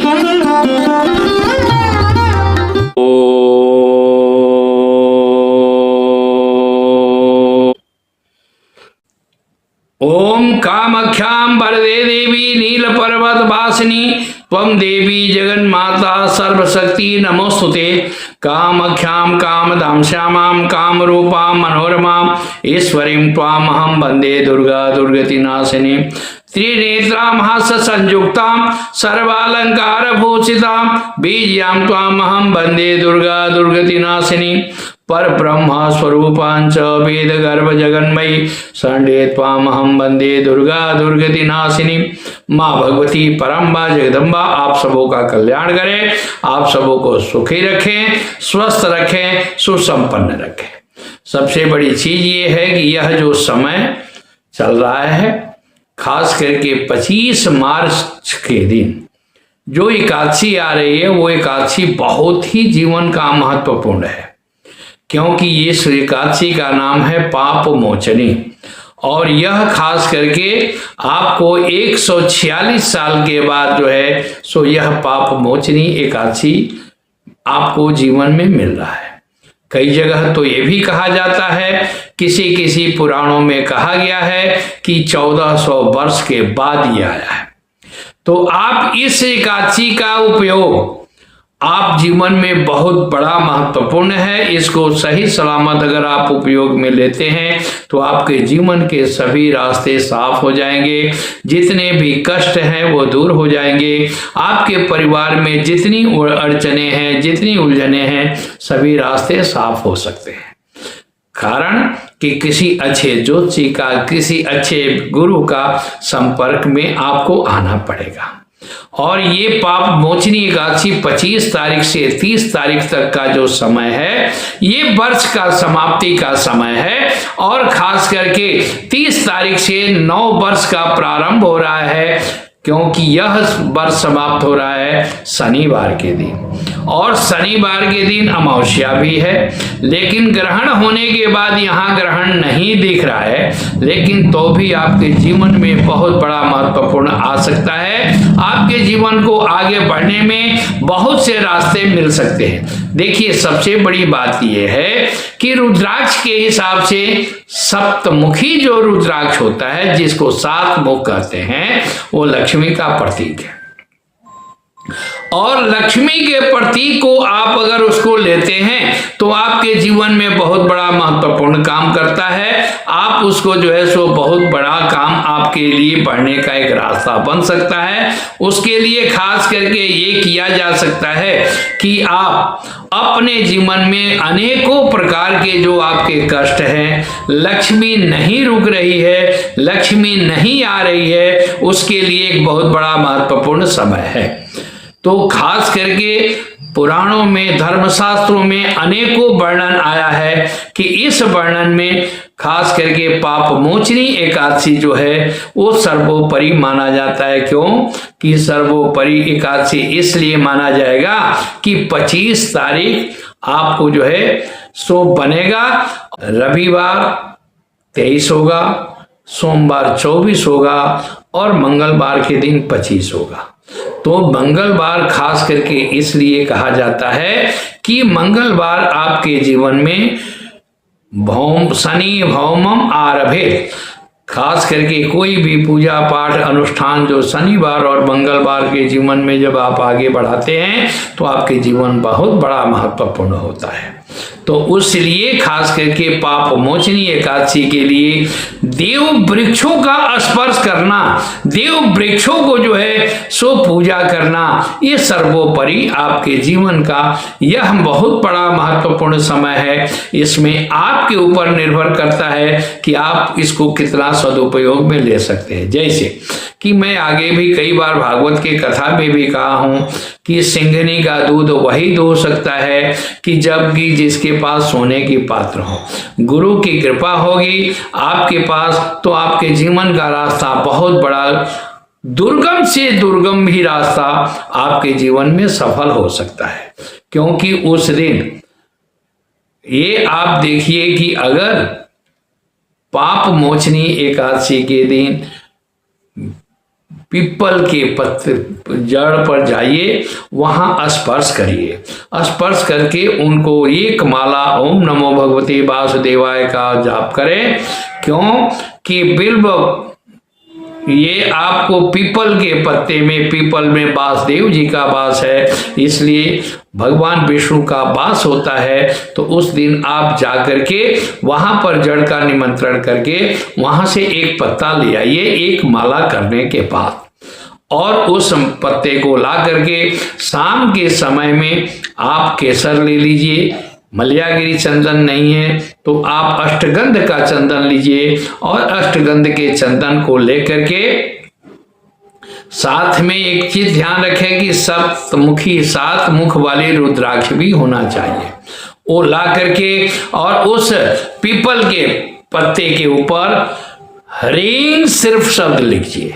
ओम कामाख्यां वरदे देवी नीलपर्वत वासिनी त्वं देवी जगन्माता सर्वशक्ति नमोस्तुते। कामाख्यां कामदां श्यामां कामरूपां मनोरमां ईश्वरीं त्वामहं वन्दे दुर्गा दुर्गति नाशिनी। त्रिनेत्रां हास्य संयुक्तां सर्वालंकार भूषितां बीज्यां त्वामहं वन्दे दुर्गा दुर्गति नाशिनी। पर ब्रह्म स्वरूपांच वेद गर्भ जगन्मयी शरण्ये त्वामहं वन्दे दुर्गा दुर्गति नाशिनी। माँ भगवती परम्बा जगदम्बा आप सबों का कल्याण करें, आप सबों को सुखी रखें, स्वस्थ रखें, सुसंपन्न रखें। सबसे बड़ी चीज ये है कि यह जो समय चल रहा है, खास करके 25 मार्च के दिन जो एकादशी आ रही है, वो एकादशी बहुत ही जीवन का महत्वपूर्ण है, क्योंकि इस एकादशी का नाम है पाप मोचनी। और यह खास करके आपको 146 साल के बाद जो है सो यह पाप मोचनी एकादशी आपको जीवन में मिल रहा है। कई जगह तो ये भी कहा जाता है, किसी किसी पुराणों में कहा गया है कि 1400 वर्ष के बाद यह आया है। तो आप इस एकादशी का उपयोग आप जीवन में बहुत बड़ा महत्वपूर्ण है। इसको सही सलामत अगर आप उपयोग में लेते हैं तो आपके जीवन के सभी रास्ते साफ हो जाएंगे, जितने भी कष्ट हैं वो दूर हो जाएंगे, आपके परिवार में जितनी अड़चने हैं, जितनी उलझने हैं, सभी रास्ते साफ हो सकते हैं। कारण कि किसी अच्छे ज्योतिषी का, किसी अच्छे गुरु का संपर्क में आपको आना पड़ेगा। और ये पाप मोचनी एकादशी 25 तारीख से 30 तारीख तक का जो समय है, ये वर्ष का समाप्ति का समय है। और खास करके 30 तारीख से 9 वर्ष का प्रारंभ हो रहा है, क्योंकि यह वर्ष समाप्त हो रहा है शनिवार के दिन, और शनिवार के दिन अमावस्या भी है। लेकिन ग्रहण होने के बाद यहाँ ग्रहण नहीं दिख रहा है, लेकिन तो भी आपके जीवन में बहुत बड़ा महत्वपूर्ण आ सकता है। आपके जीवन को आगे बढ़ने में बहुत से रास्ते मिल सकते हैं। देखिए, सबसे बड़ी बात यह है कि रुद्राक्ष के हिसाब से सप्तमुखी जो रुद्राक्ष होता है, जिसको 7 मुख कहते हैं, वो लक्ष्मी का प्रतीक है। और लक्ष्मी के प्रतीक को आप अगर उसको लेते हैं तो आपके जीवन में बहुत बड़ा महत्वपूर्ण काम करता है। आप उसको जो है सो बहुत बड़ा काम आपके लिए बढ़ने का एक रास्ता बन सकता है। उसके लिए खास करके ये किया जा सकता है कि आप अपने जीवन में अनेकों प्रकार के जो आपके कष्ट हैं, लक्ष्मी नहीं रुक रही है, लक्ष्मी नहीं आ रही है, उसके लिए एक बहुत बड़ा महत्वपूर्ण समय है। तो खास करके पुराणों में, धर्मशास्त्रों में अनेकों वर्णन आया है कि इस वर्णन में खास करके पाप मोचनी एकादशी जो है वो सर्वोपरि माना जाता है। क्यों कि सर्वोपरि एकादशी इसलिए माना जाएगा कि 25 तारीख आपको जो है सो बनेगा, रविवार 23 होगा, सोमवार 24 होगा और मंगलवार के दिन 25 होगा। तो मंगलवार खास करके इसलिए कहा जाता है कि मंगलवार आपके जीवन में शनि भौमम आरभे, खास करके कोई भी पूजा पाठ अनुष्ठान जो शनिवार और मंगलवार के जीवन में जब आप आगे बढ़ाते हैं तो आपके जीवन बहुत बड़ा महत्वपूर्ण होता है। तो उसलिए खास करके पाप मोचनी एकादशी के लिए देव वृक्षों का स्पर्श करना, देव वृक्षों को जो है सो पूजा करना, ये सर्वोपरि आपके जीवन का यह बहुत बड़ा महत्वपूर्ण समय है। इसमें आपके ऊपर निर्भर करता है कि आप इसको कितना सदुपयोग में ले सकते हैं। जैसे कि मैं आगे भी कई बार भागवत के कथा में भी कहा हूं कि सिंघनी का दूध वही दो सकता है कि जब भी जिसके पास सोने की पात्र हो। गुरु की कृपा होगी आपके पास तो आपके जीवन का रास्ता बहुत बड़ा, दुर्गम से दुर्गम भी रास्ता आपके जीवन में सफल हो सकता है। क्योंकि उस दिन ये आप देखिए कि अगर पाप मोचनी एकादशी के दिन पीपल के पत्ते जड़ पर जाइए, वहां स्पर्श करिए। स्पर्श करके उनको एक माला ओम नमो भगवते वासुदेवाय का जाप करें। क्यों कि बिल्व ये आपको पीपल के पत्ते में, पीपल में वासुदेव जी का वास है, इसलिए भगवान विष्णु का वास होता है। तो उस दिन आप जाकर के वहां पर जड़ का निमंत्रण करके वहां से एक पत्ता ले आइए एक माला करने के बाद, और उस पत्ते को ला करके शाम के समय में आप केसर ले लीजिए। मलयागिरी चंदन नहीं है तो आप अष्टगंध का चंदन लीजिए, और अष्टगंध के चंदन को लेकर के साथ में एक चीज ध्यान रखें कि सप्तमुखी 7 मुख वाले रुद्राक्ष भी होना चाहिए। वो ला करके और उस पीपल के पत्ते के ऊपर ह्रीं सिर्फ शब्द लिखिए।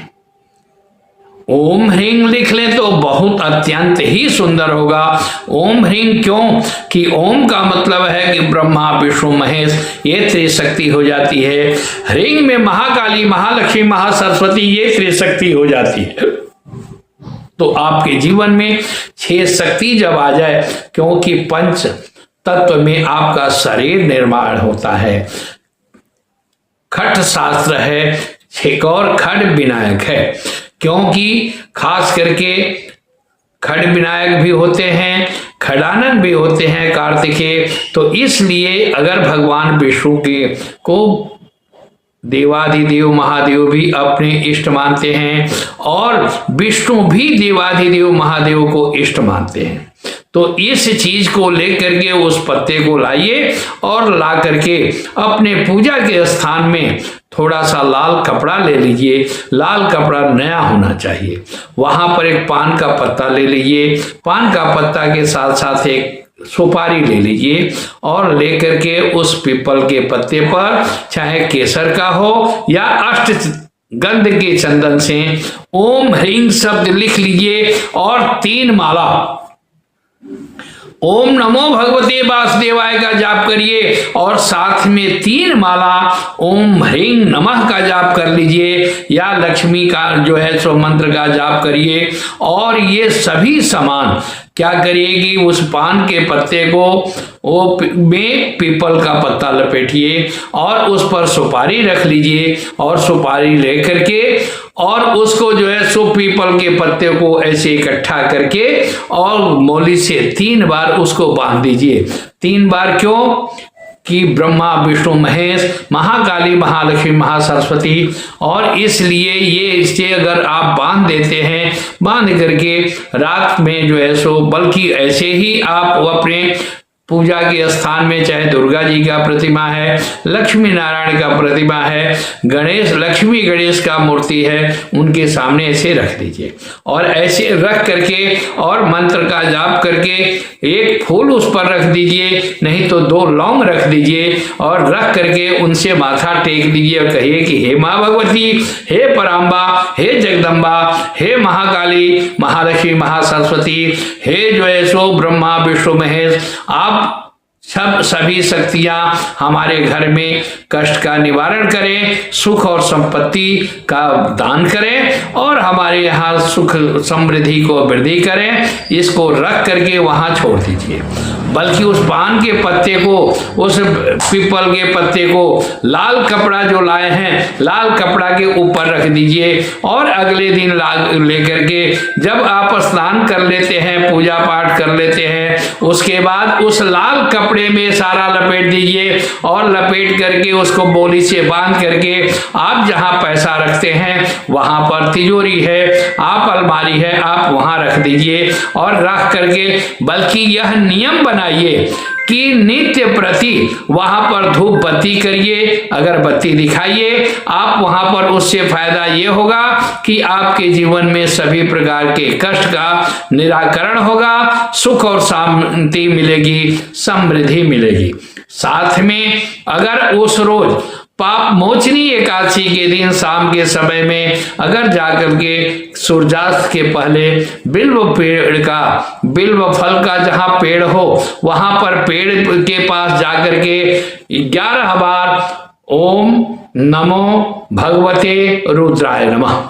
ओम ह्रीं लिख लें तो बहुत अत्यंत ही सुंदर होगा। ओम ह्रीं क्यों कि ओम का मतलब है कि ब्रह्मा विष्णु महेश ये त्रिशक्ति हो जाती है। ह्रीं में महाकाली महालक्ष्मी महासरस्वती ये त्रिशक्ति हो जाती है। तो आपके जीवन में 6 शक्ति जब आ जाए, क्योंकि पंच तत्व में आपका शरीर निर्माण होता है। खट शास्त्र है, छेकौर खड विनायक है, क्योंकि खास करके खड विनायक भी होते हैं, खडानंद भी होते हैं कार्तिकेय। तो इसलिए अगर भगवान विष्णु के को देवाधिदेव महादेव भी अपने इष्ट मानते हैं, और विष्णु भी देवाधिदेव महादेव को इष्ट मानते हैं, तो इस चीज को लेकर के उस पत्ते को लाइए और ला करके अपने पूजा के स्थान में थोड़ा सा लाल कपड़ा ले लीजिए। लाल कपड़ा नया होना चाहिए। वहां पर एक पान का पत्ता ले लीजिए। पान का पत्ता के साथ साथ एक सुपारी ले लीजिए, और लेकर के उस पीपल के पत्ते पर चाहे केसर का हो या अष्ट गंध के चंदन से ओम ह्रीं शब्द लिख लीजिए, और 3 माला ओम नमो भगवते वासुदेवाय का जाप करिए, और साथ में 3 माला ओम ह्रीं नमः का जाप कर लीजिए, या लक्ष्मी का जो है सो मंत्र का जाप करिए। और ये सभी सामान क्या करिएगी, उस पान के पत्ते को वो में पीपल का पत्ता लपेटिए, और उस पर सुपारी रख लीजिए, और सुपारी लेकर के और उसको जो है सो पीपल के पत्ते को ऐसे इकट्ठा करके और मौली से 3 बार उसको बांध दीजिए। 3 बार क्यों कि ब्रह्मा विष्णु महेश महाकाली महालक्ष्मी महासरस्वती, और इसलिए ये इससे अगर आप बांध देते हैं, बांध करके रात में जो है सो, बल्कि ऐसे ही आप अपने पूजा के स्थान में चाहे दुर्गा जी का प्रतिमा है, लक्ष्मी नारायण का प्रतिमा है, गणेश लक्ष्मी गणेश का मूर्ति है, उनके सामने ऐसे रख दीजिए, और ऐसे रख करके और मंत्र का जाप करके एक फूल उस पर रख दीजिए, नहीं तो 2 लौंग रख दीजिए, और रख करके उनसे माथा टेक दीजिए और कहिए कि हे माँ भगवती, हे पराम्बा, हे जगदम्बा, हे महाकाली महालक्ष्मी महासरस्वती, हे जो है सो ब्रह्मा विष्णु महेश, आप सभी शक्तियां हमारे घर में कष्ट का निवारण करें, सुख और संपत्ति का दान करें, और हमारे यहाँ सुख समृद्धि को वृद्धि करें। इसको रख करके वहां छोड़ दीजिए। बल्कि उस पान के पत्ते को, उस पीपल के पत्ते को लाल कपड़ा जो लाए हैं, लाल कपड़ा के ऊपर रख दीजिए, और अगले दिन लेकर के जब आप स्नान कर लेते हैं, पूजा पाठ कर लेते हैं, उसके बाद उस लाल कपड़े में सारा लपेट दीजिए, और लपेट करके उसको बोली से बांध करके आप जहां पैसा रखते हैं वहां पर तिजोरी है, आप अलमारी है, आप वहां रख दीजिए, और रख करके बल्कि यह नियम बनाइए कि नित्य प्रति वहां पर धूप बत्ती करिए, अगरबत्ती दिखाइए आप वहां पर। उससे फायदा ये होगा कि आपके जीवन में सभी प्रकार के कष्ट का निराकरण होगा, सुख और शांति मिलेगी, समृद्धि मिलेगी। साथ में अगर उस रोज पाप मोचनी एकादशी के दिन शाम के समय में अगर जाकर के सूर्यास्त के पहले बिल्व पेड़ का, बिल्व फल का जहां पेड़ हो वहां पर पेड़ के पास जाकर के 11 बार ओम नमो भगवते रुद्राय नमः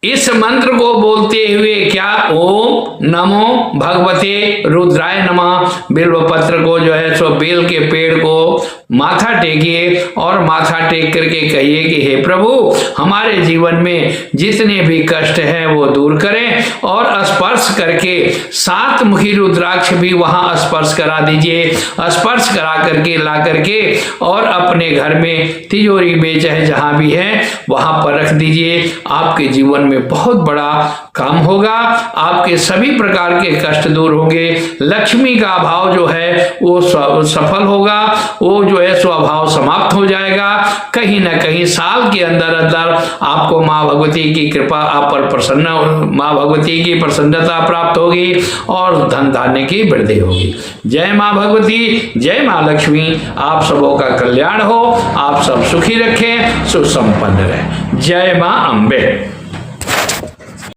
इस मंत्र को बोलते हुए क्या, ओम नमो भगवते रुद्राय नमः, बिल्व पत्र को जो है सो बेल के पेड़ को माथा टेकिए और माथा टेक करके कहिए कि हे प्रभु, हमारे जीवन में जितने भी कष्ट हैं वो दूर करें, और स्पर्श करके 7 मुखी रुद्राक्ष भी वहां स्पर्श करा दीजिए। स्पर्श करा करके ला करके और अपने घर में तिजोरी में चाहे जहां भी है वहां पर रख दीजिए। आपके जीवन में बहुत बड़ा काम होगा, आपके सभी प्रकार के कष्ट दूर होंगे, लक्ष्मी का अभाव जो है वो सफल होगा, वो जो है स्वभाव समाप्त हो जाएगा। कहीं ना कहीं साल के अंदर अंदर आपको माँ भगवती की कृपा, आप पर प्रसन्न, माँ भगवती की प्रसन्नता प्राप्त होगी और धन धान्य की वृद्धि होगी। जय माँ भगवती, जय माँ लक्ष्मी, आप सबों का कल्याण हो, आप सब सुखी रखें, सुसंपन्न रहे। जय माँ अम्बे।